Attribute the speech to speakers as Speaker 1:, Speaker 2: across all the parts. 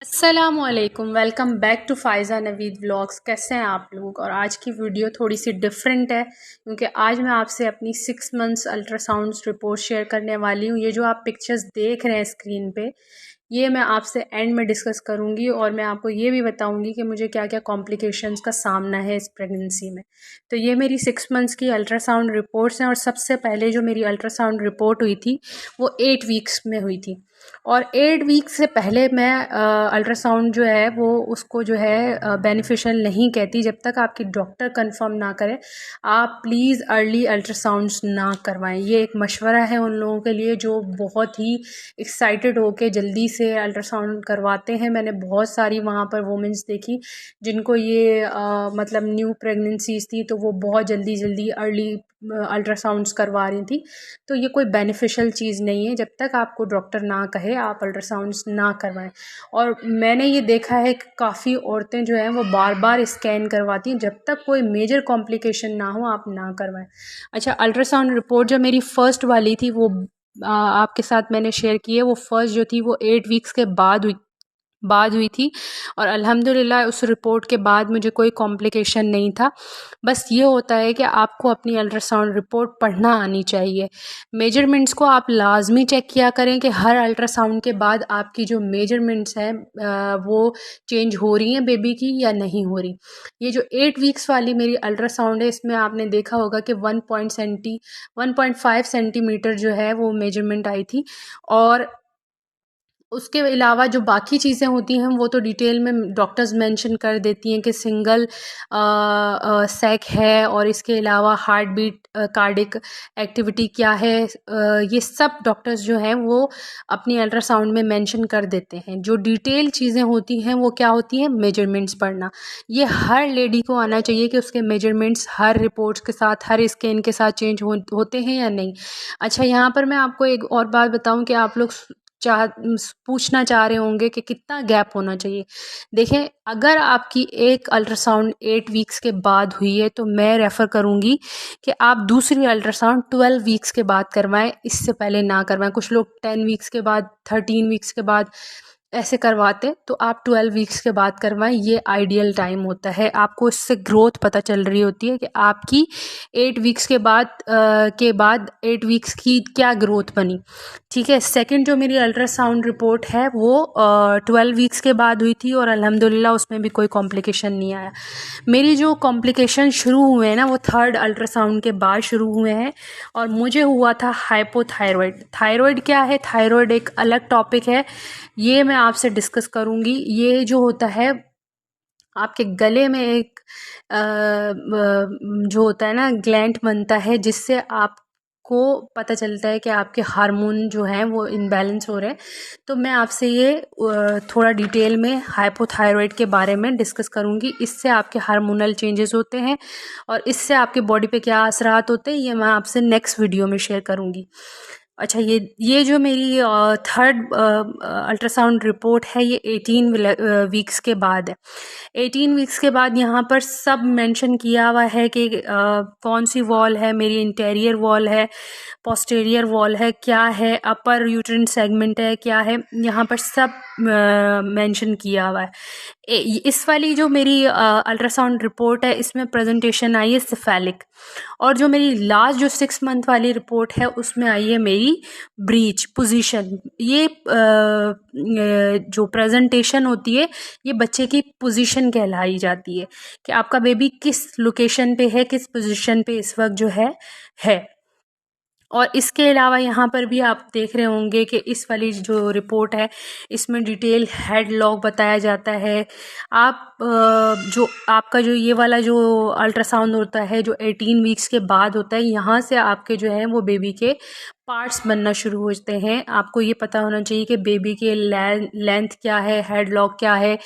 Speaker 1: अस्सलामुअलैकुम, welcome back to Faiza Naveed vlogs. कैसे हैं आप लोग। और आज की वीडियो थोड़ी सी डिफरेंट है क्योंकि आज मैं आपसे अपनी 6 मंथ्स अल्ट्रासाउंड रिपोर्ट शेयर करने वाली हूँ। ये जो आप पिक्चर्स देख रहे हैं स्क्रीन पे, ये मैं आपसे एंड में डिस्कस करूँगी और मैं आपको ये भी बताऊँगी कि मुझे क्या क्या कॉम्प्लिकेशंस का सामना है इस प्रेगनेंसी में। तो ये मेरी 6 मंथ्स की अल्ट्रासाउंड रिपोर्ट्स हैं और सबसे पहले जो मेरी अल्ट्रासाउंड रिपोर्ट हुई थी वो 8 वीक्स में हुई थी। और 8 वीक से पहले मैं अल्ट्रासाउंड जो है वो उसको जो है बेनिफिशियल नहीं कहती। जब तक आपकी डॉक्टर कंफर्म ना करे आप प्लीज़ अर्ली अल्ट्रासाउंड्स ना करवाएं। ये एक मशवरा है उन लोगों के लिए जो बहुत ही एक्साइटेड होके जल्दी से अल्ट्रासाउंड करवाते हैं। मैंने बहुत सारी वहाँ पर वुमेंस देखी जिनको ये मतलब न्यू प्रेगनेंसीज थी, तो वो बहुत जल्दी जल्दी अर्ली अल्ट्रासाउंड्स करवा रही थी। तो ये कोई बेनिफिशियल चीज़ नहीं है। जब तक आपको डॉक्टर ना कहे आप अल्ट्रासाउंड्स ना करवाएं। और मैंने ये देखा है कि काफ़ी औरतें जो हैं वो बार बार स्कैन करवाती हैं। जब तक कोई मेजर कॉम्प्लिकेशन ना हो आप ना करवाएं। अच्छा, अल्ट्रासाउंड रिपोर्ट जो मेरी फ़र्स्ट वाली थी वो आपके साथ मैंने शेयर की है। वो फ़र्स्ट जो थी वो 8 वीक्स के बाद हुई थी और अल्हम्दुलिल्लाह उस रिपोर्ट के बाद मुझे कोई कॉम्प्लिकेशन नहीं था। बस ये होता है कि आपको अपनी अल्ट्रासाउंड रिपोर्ट पढ़ना आनी चाहिए। मेजरमेंट्स को आप लाजमी चेक किया करें कि हर अल्ट्रासाउंड के बाद आपकी जो मेजरमेंट्स हैं वो चेंज हो रही हैं बेबी की या नहीं हो रही। ये जो 8 वीक्स वाली मेरी अल्ट्रासाउंड है इसमें आपने देखा होगा कि 1.5 सेंटीमीटर जो है वो मेजरमेंट आई थी। और उसके अलावा जो बाकी चीज़ें होती हैं वो तो डिटेल में डॉक्टर्स मेंशन कर देती हैं कि सिंगल सैक है और इसके अलावा हार्ट बीट कार्डिक एक्टिविटी क्या है। ये सब डॉक्टर्स जो हैं वो अपनी अल्ट्रासाउंड में मेंशन कर देते हैं। जो डिटेल चीज़ें होती हैं वो क्या होती हैं, मेजरमेंट्स पढ़ना। ये हर लेडी को आना चाहिए कि उसके मेजरमेंट्स हर रिपोर्ट्स के साथ हर स्कैन के साथ चेंज होते हैं या नहीं। अच्छा, यहाँ पर मैं आपको एक और बात बताऊं कि आप लोग पूछना चाह रहे होंगे कि कितना गैप होना चाहिए। देखें, अगर आपकी एक अल्ट्रासाउंड 8 वीक्स के बाद हुई है तो मैं रेफ़र करूँगी कि आप दूसरी अल्ट्रासाउंड 12 वीक्स के बाद करवाएं, इससे पहले ना करवाएं। कुछ लोग 10 वीक्स के बाद, 13 वीक्स के बाद ऐसे करवाते, तो आप 12 वीक्स के बाद करवाएं। ये आइडियल टाइम होता है। आपको इससे ग्रोथ पता चल रही होती है कि आपकी 8 वीक्स के बाद 8 वीक्स की क्या ग्रोथ बनी। ठीक है। सेकंड जो मेरी अल्ट्रासाउंड रिपोर्ट है वो 12 वीक्स के बाद हुई थी और अल्हम्दुलिल्लाह उसमें भी कोई कॉम्प्लिकेशन नहीं आया। मेरी जो कॉम्प्लिकेशन शुरू हुए हैं ना वो थर्ड अल्ट्रासाउंड के बाद शुरू हुए हैं और मुझे हुआ था हाइपोथायरॉयड। थायराइड क्या है, थायराइड एक अलग टॉपिक है, ये मैं आपसे डिस्कस करूँगी। ये जो होता है आपके गले में एक जो होता है ना ग्लैंड बनता है जिससे आपको पता चलता है कि आपके हार्मोन जो हैं वो इम्बैलेंस हो रहे हैं। तो मैं आपसे ये थोड़ा डिटेल में हाइपोथायरॉयड के बारे में डिस्कस करूँगी। इससे आपके हार्मोनल चेंजेस होते हैं और इससे आपके बॉडी पे क्या असरात होते हैं ये मैं आपसे नेक्स्ट वीडियो में शेयर करूँगी। अच्छा, ये जो मेरी थर्ड अल्ट्रासाउंड रिपोर्ट है ये 18 वीक्स के बाद है। 18 वीक्स के बाद यहाँ पर सब मेंशन किया हुआ है कि कौन सी वॉल है मेरी, इंटीरियर वॉल है, पोस्टीरियर वॉल है, क्या है, अपर यूट्रिन सेगमेंट है, क्या है, यहाँ पर सब मेंशन किया हुआ है। इस वाली जो मेरी अल्ट्रासाउंड रिपोर्ट है इसमें प्रेजेंटेशन आई है सिफेलिक। और जो मेरी लास्ट जो 6 मंथ वाली रिपोर्ट है उसमें आई है मेरी ब्रीच पोजीशन। ये जो प्रेजेंटेशन होती है ये बच्चे की पोजीशन कहलाई जाती है कि आपका बेबी किस लोकेशन पे है, किस पोजीशन पे इस वक्त जो है। और इसके अलावा यहाँ पर भी आप देख रहे होंगे कि इस वाली जो रिपोर्ट है इसमें डिटेल हेड लॉक बताया जाता है। आप जो आपका जो ये वाला जो अल्ट्रासाउंड होता है जो 18 वीक्स के बाद होता है, यहाँ से आपके जो है वो बेबी के पार्ट्स बनना शुरू होते हैं। आपको ये पता होना चाहिए कि बेबी के लेंथ क्या है, हेड लॉक क्या है।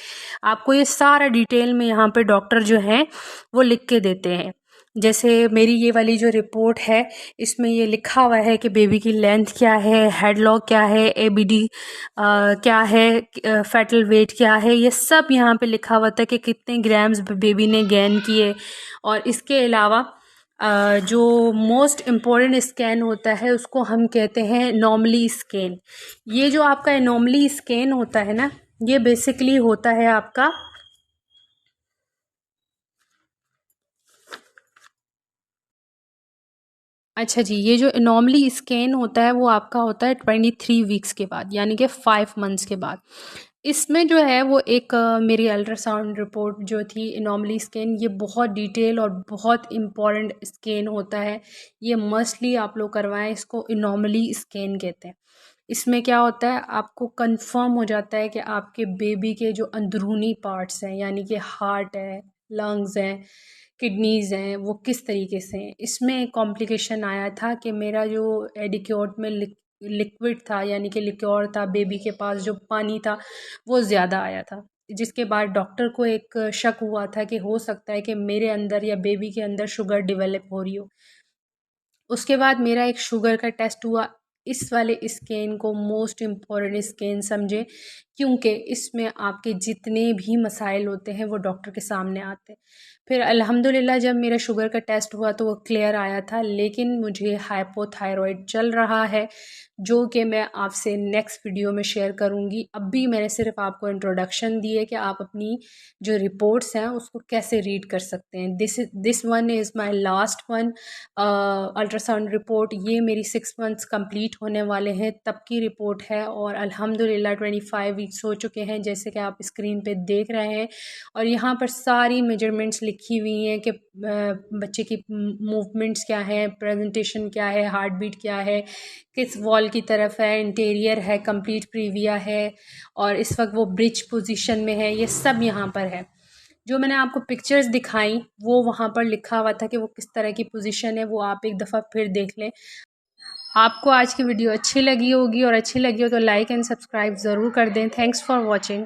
Speaker 1: आपको ये सारा डिटेल में यहाँ पे डॉक्टर जो हैं वो लिख के देते हैं। जैसे मेरी ये वाली जो रिपोर्ट है इसमें ये लिखा हुआ है कि बेबी की लेंथ क्या है, हेड लॉक क्या है, एबीडी क्या है, फेटल वेट क्या है, ये सब यहाँ पे लिखा हुआ था कि कितने ग्राम्स बेबी ने गेन किए। और इसके अलावा जो मोस्ट इम्पॉर्टेंट स्कैन होता है उसको हम कहते हैं एनॉमली स्कैन। ये जो आपका एनॉमली स्कैन होता है ना, ये बेसिकली होता है आपका अच्छा जी, ये जो नॉर्मली स्कैन होता है वो आपका होता है 23 वीक्स के बाद, यानी कि 5 मंथ्स के बाद। इसमें जो है वो एक मेरी अल्ट्रासाउंड रिपोर्ट जो थी नॉर्मली स्कैन, ये बहुत डिटेल और बहुत इम्पॉर्टेंट स्कैन होता है। ये मस्टली आप लोग करवाएं, इसको नॉर्मली स्कैन कहते हैं। इसमें क्या होता है, आपको कंफर्म हो जाता है कि आपके बेबी के जो अंदरूनी पार्ट्स हैं, यानी कि हार्ट है, लंग्स हैं, किडनीज़ हैं, वो किस तरीके से हैं। इसमें एक कॉम्प्लिकेशन आया था कि मेरा जो एडिक्योट में लिक्विड था, यानी कि लिक्योर था, बेबी के पास जो पानी था वो ज़्यादा आया था, जिसके बाद डॉक्टर को एक शक हुआ था कि हो सकता है कि मेरे अंदर या बेबी के अंदर शुगर डेवलप हो रही हो। उसके बाद मेरा एक शुगर का टेस्ट हुआ। इस वाले स्कैन को मोस्ट इम्पॉर्टेंट स्कैन समझे, क्योंकि इसमें आपके जितने भी मसाइल होते हैं वो डॉक्टर के सामने आते हैं। फिर अल्हम्दुलिल्लाह जब मेरा शुगर का टेस्ट हुआ तो वो क्लियर आया था, लेकिन मुझे हाइपोथायरॉयड चल रहा है, जो कि मैं आपसे नेक्स्ट वीडियो में शेयर करूंगी। अभी मैंने सिर्फ आपको इंट्रोडक्शन दी है कि आप अपनी जो रिपोर्ट्स हैं उसको कैसे रीड कर सकते हैं। This one is my last one ultrasound report. ये मेरी 6 मंथ्स कंप्लीट होने वाले हैं तब की रिपोर्ट है, और अल्हम्दुलिल्लाह 25 वीक्स हो चुके हैं, जैसे कि आप स्क्रीन पे देख रहे हैं। और यहाँ पर सारी मेजरमेंट्स लिखी हुई हैं कि बच्चे की मूवमेंट्स क्या हैं, प्रेजेंटेशन क्या है, हार्ट बीट क्या है, किस वॉल की तरफ है, इंटीरियर है, कंप्लीट प्रीविया है, और इस वक्त वो ब्रिज पोजीशन में है। ये सब यहाँ पर है। जो मैंने आपको पिक्चर्स दिखाई वो वहाँ पर लिखा हुआ था कि वो किस तरह की पोजीशन है, वो आप एक दफ़ा फिर देख लें। आपको आज की वीडियो अच्छी लगी होगी, और अच्छी लगी हो तो लाइक एंड सब्सक्राइब ज़रूर कर दें। Thanks for watching.